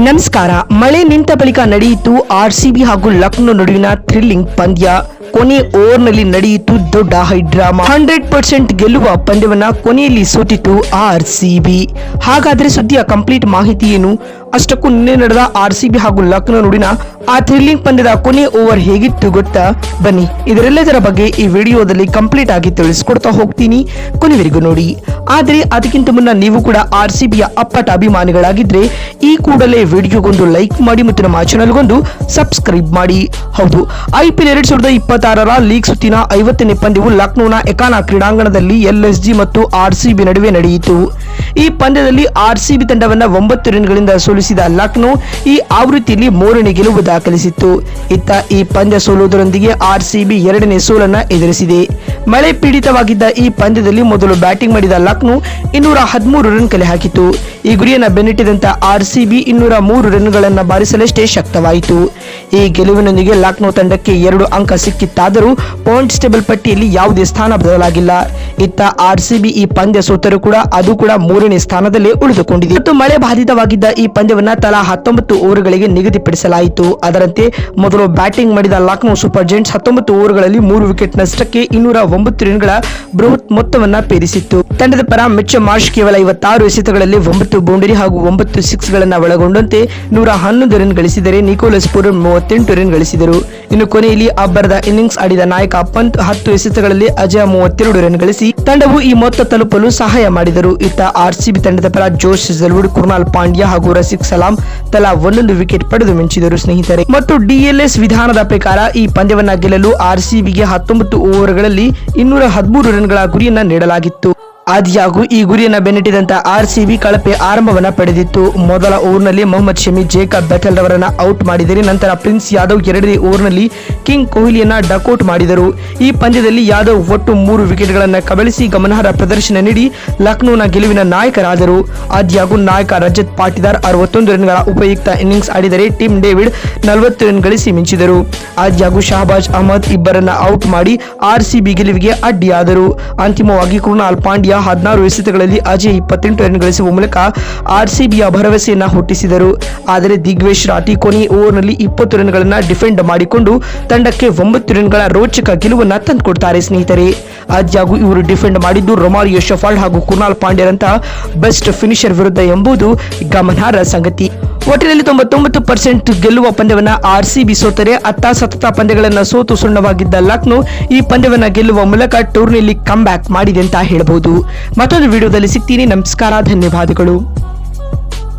ನಮಸ್ಕಾರ. ಮಳೆ ನಿಂತ ಬಳಿಕ ನಡೆಯಿತು ಆರ್ಸಿಬಿ ಹಾಗೂ ಲಕ್ನೋ ನಡುವಿನ ಥ್ರಿಲ್ಲಿಂಗ್ ಪಂದ್ಯ. ಕೊನೆ ಓವರ್ನಲ್ಲಿ ನಡೆಯಿತು ದೊಡ್ಡ ಹೈಡ್ರಾಮಾ. 100% ಗೆಲ್ಲುವ ಪಂದ್ಯವನ್ನ ಕೊನೆಯಲ್ಲಿ ಸೋತಿತು ಆರ್ಸಿಬಿ. ಹಾಗಾದ್ರೆ ಸುದ್ದಿಯ ಕಂಪ್ಲೀಟ್ ಮಾಹಿತಿ ಏನು? ಅಷ್ಟಕ್ಕೂ ನಿನ್ನೆ ನಡೆದ ಆರ್ಸಿಬಿ ಹಾಗೂ ಲಕ್ನೋ ನಡುವಿನ ಆ ಥ್ರಿಲ್ಲಿಂಗ್ ಪಂದ್ಯದ ಕೊನೆ ಓವರ್ ಹೇಗಿತ್ತು ಗೊತ್ತಾ? ಬನ್ನಿ ಇದರೆಲ್ಲದರ ಬಗ್ಗೆ ಈ ವಿಡಿಯೋದಲ್ಲಿ ಕಂಪ್ಲೀಟ್ ಆಗಿ ತಿಳಿಸ್ಕೊಡ್ತಾ ಹೋಗ್ತೀನಿ, ಕೊನೆವರೆಗೂ ನೋಡಿ. ಆದ್ರೆ ಅದಕ್ಕಿಂತ ಮುನ್ನ ನೀವು ಕೂಡ ಆರ್ಸಿಬಿಯ ಅಪ್ಪಟ ಅಭಿಮಾನಿಗಳಾಗಿದ್ರೆ ಈ ಕೂಡಲೇ ವಿಡಿಯೋಗೊಂದು ಲೈಕ್ ಮಾಡಿ ಮತ್ತು ನಮ್ಮ ಚಾನೆಲ್ಗೊಂದು ಸಬ್ಸ್ಕ್ರೈಬ್ ಮಾಡಿ. ಹೌದು, IPL 2026ರ ಲೀಗ್ ಸುತ್ತಿನ 50ನೇ ಪಂದ್ಯವು ಲಕ್ನೋನ ಎಕಾನಾ ಕ್ರೀಡಾಂಗಣದಲ್ಲಿ LSG ಮತ್ತು ಆರ್ಸಿಬಿ ನಡುವೆ ನಡೆಯಿತು. ಈ ಪಂದ್ಯದಲ್ಲಿ ಆರ್ಸಿಬಿ ತಂಡವನ್ನ 9 ರನ್ಗಳಿಂದ ಸೋಲಿಸಿದ ಲಕ್ನೋ ಈ ಆವೃತ್ತಿಯಲ್ಲಿ 3ನೇ ಗೆಲುವು ದಾಖಲಿಸಿತ್ತು. ಇತ್ತ ಈ ಪಂದ್ಯ ಸೋಲುವುದರೊಂದಿಗೆ ಆರ್ಸಿಬಿ 2ನೇ ಸೋಲನ್ನ ಎದುರಿಸಿದೆ. ಮಳೆ ಪೀಡಿತವಾಗಿದ್ದ ಈ ಪಂದ್ಯದಲ್ಲಿ ಮೊದಲು ಬ್ಯಾಟಿಂಗ್ ಮಾಡಿದ ಲಕ್ನೋ 213 ರನ್ ಕಲೆ ಹಾಕಿತು. ಈ ಗುರಿಯನ್ನು ಬೆನ್ನಟ್ಟಿದಂತ ಆರ್ಸಿಬಿ 203 ರನ್ಗಳನ್ನು ಬಾರಿಸಲಷ್ಟೇ ಶಕ್ತವಾಯಿತು. ಈ ಗೆಲುವಿನೊಂದಿಗೆ ಲಕ್ನೋ ತಂಡಕ್ಕೆ 2 ಅಂಕ ಸಿಕ್ಕಿತ್ತಾದರೂ ಪಾಯಿಂಟ್ಸ್ ಟೇಬಲ್ ಪಟ್ಟಿಯಲ್ಲಿ ಯಾವುದೇ ಸ್ಥಾನ ಬದಲಾಗಿಲ್ಲ. ಇತ್ತ ಆರ್ಸಿಬಿ ಈ ಪಂದ್ಯ ಸೋತರೂ ಕೂಡ ಅದು ಕೂಡ 3ನೇ ಸ್ಥಾನದಲ್ಲೇ ಉಳಿದುಕೊಂಡಿದೆ. ಮತ್ತು ಮಳೆ ಬಾಧಿತವಾಗಿದ್ದ ಈ ಪಂದ್ಯವನ್ನ ತಲಾ 19 ಓವರ್ಗಳಿಗೆ ನಿಗದಿಪಡಿಸಲಾಯಿತು. ಅದರಂತೆ ಮೊದಲು ಬ್ಯಾಟಿಂಗ್ ಮಾಡಿದ ಲಕ್ನೋ ಸೂಪರ್ ಜೈಂಟ್ಸ್ 19 ಓವರ್ಗಳಲ್ಲಿ 3 ವಿಕೆಟ್ ನಷ್ಟಕ್ಕೆ 209 ರನ್ಗಳ ಬೃಹತ್ ಮೊತ್ತವನ್ನ ಪೇರಿಸಿತ್ತು. ತಂಡದ ಪರ ಮಿಚ್ ಮಾರ್ಷ್ ಕೇವಲ 56 ಎಸೆತಗಳಲ್ಲಿ 9 ಬೌಂಡರಿ ಹಾಗೂ 9 ಸಿಕ್ಸ್ಗಳನ್ನ ಒಳಗೊಂಡಂತೆ 111 ರನ್ ಗಳಿಸಿದರೆ ನಿಕೋಲಸ್ ಪೂರನ್ 38 ರನ್ ಗಳಿಸಿದರು. ಇನ್ನು ಕೊನೆಯಲ್ಲಿ ಅಬ್ಬರದ ಇನ್ನಿಂಗ್ಸ್ ಆಡಿದ ನಾಯಕ ಪಂತ್ 10 ಎಸೆತಗಳಲ್ಲಿ ಅಜಯ 32 ರನ್ ಗಳಿಸಿ ತಂಡವು ಈ ಮೊತ್ತ ತಲುಪಲು ಸಹಾಯ ಮಾಡಿದರು. ಇತ್ತ ಆರ್ಸಿಬಿ ತಂಡದ ಪರ ಜೋಶ್ ಜಲ್ವುಡ್, ಕುರ್ನಾಲ್ ಪಾಂಡ್ಯ ಹಾಗೂ ರಸಿಕ್ ಸಲಾಂ ತಲಾ 1 ವಿಕೆಟ್ ಪಡೆದು ಮಿಂಚಿದರು ಸ್ನೇಹಿತರೆ. ಮತ್ತು DLS ವಿಧಾನದ ಪ್ರಕಾರ ಈ ಪಂದ್ಯವನ್ನ ಗೆಲ್ಲಲು ಆರ್ಸಿಬಿಗೆ 19 ಓವರ್ಗಳಲ್ಲಿ 213 ರನ್ಗಳ ಗುರಿಯನ್ನ ನೀಡಲಾಗಿತ್ತು. ಆದ್ಯಾಗೂ ಈ ಗುರಿಯನ್ನು ಬೆನ್ನಟ್ಟಿದಂತ ಆರ್ಸಿಬಿ ಕಳಪೆ ಆರಂಭವನ್ನ ಪಡೆದಿತ್ತು. ಮೊದಲ ಓವರ್ನಲ್ಲಿ Mohammed Shami Jacob Bethell ರವರನ್ನ out ಮಾಡಿದರೆ ನಂತರ ಪ್ರಿನ್ಸ್ ಯಾದವ್ 2ನೇ ಓವರ್ನಲ್ಲಿ ಕಿಂಗ್ ಕೊಹ್ಲಿಯನ್ನ ಡಕ್ಔಟ್ ಮಾಡಿದರು. ಈ ಪಂದ್ಯದಲ್ಲಿ ಯಾದವ್ ಒಟ್ಟು 3 ವಿಕೆಟ್ಗಳನ್ನು ಕಬಳಿಸಿ ಗಮನಾರ್ಹ ಪ್ರದರ್ಶನ ನೀಡಿ ಲಕ್ನೋನ ಗೆಲುವಿನ ನಾಯಕರಾದರು. ಆದ್ಯಾಗೂ ನಾಯಕ ರಜತ್ ಪಾಟಿದಾರ್ 61 ರನ್ಗಳ ಉಪಯುಕ್ತ ಇನ್ನಿಂಗ್ಸ್ ಆಡಿದರೆ ಟಿಮ್ ಡೇವಿಡ್ 40 ರನ್ ಗಳಿಸಿ ಮಿಂಚಿದರು. ಆದ್ಯಾಗೂ ಶಹಬಾಜ್ ಅಹಮದ್ ಇಬ್ಬರನ್ನ ಔಟ್ ಮಾಡಿ ಆರ್ಸಿಬಿ ಗೆಲುವಿಗೆ ಅಡ್ಡಿಯಾದರು. ಅಂತಿಮವಾಗಿ ಕುರ್ನಾಲ್ ಪಾಂಡ್ಯ 16 ಎಸೆತಗಳಲ್ಲಿ ಅಜಯ್ 28 ರನ್ ಗಳಿಸುವ ಮೂಲಕ ಆರ್ಸಿಬಿಯ ಭರವಸೆಯನ್ನ ಹುಟ್ಟಿಸಿದರು. ಆದರೆ ದಿಗ್ವೇಶ್ ರಾಠಿ ಕೊನೆ ಓವರ್ನಲ್ಲಿ 20 ರನ್ಗಳನ್ನ ಡಿಫೆಂಡ್ ಮಾಡಿಕೊಂಡು ತಂಡಕ್ಕೆ 9 ರನ್ಗಳ ರೋಚಕ ಗೆಲುವನ್ನ ತಂದುಕೊಡ್ತಾರೆ ಸ್ನೇಹಿತರೆ. ಆದ್ಯಾಗೂ ಇವರು ಡಿಫೆಂಡ್ ಮಾಡಿದ್ದು ರೊಮಾರಿಯೋ ಶೆಫರ್ಡ್ ಹಾಗೂ ಕುರ್ನಾಲ್ ಪಾಂಡ್ಯರಂತ ಬೆಸ್ಟ್ ಫಿನಿಶರ್ ವಿರುದ್ಧ ಎಂಬುದು ಗಮನಾರ್ಹ ಸಂಗತಿ. ಒಟ್ಟಿನಲ್ಲಿ 99% ಗೆಲ್ಲುವ ಪಂದ್ಯವನ್ನ ಆರ್ಸಿಬಿ ಸೋತರೆ, ಅತ್ತ ಸತತ ಪಂದ್ಯಗಳನ್ನ ಸೋತು ಸುಣ್ಣವಾಗಿದ್ದ ಲಕ್ನೋ ಈ ಪಂದ್ಯವನ್ನ ಗೆಲ್ಲುವ ಮೂಲಕ ಟೂರ್ನಿಯಲ್ಲಿ ಕಮ್ ಬ್ಯಾಕ್ ಮಾಡಿದೆ ಅಂತ ಹೇಳಬಹುದು. ಮತ್ತೊಂದು ವಿಡಿಯೋದಲ್ಲಿ ಸಿಗ್ತೀನಿ. ನಮಸ್ಕಾರ, ಧನ್ಯವಾದಗಳು.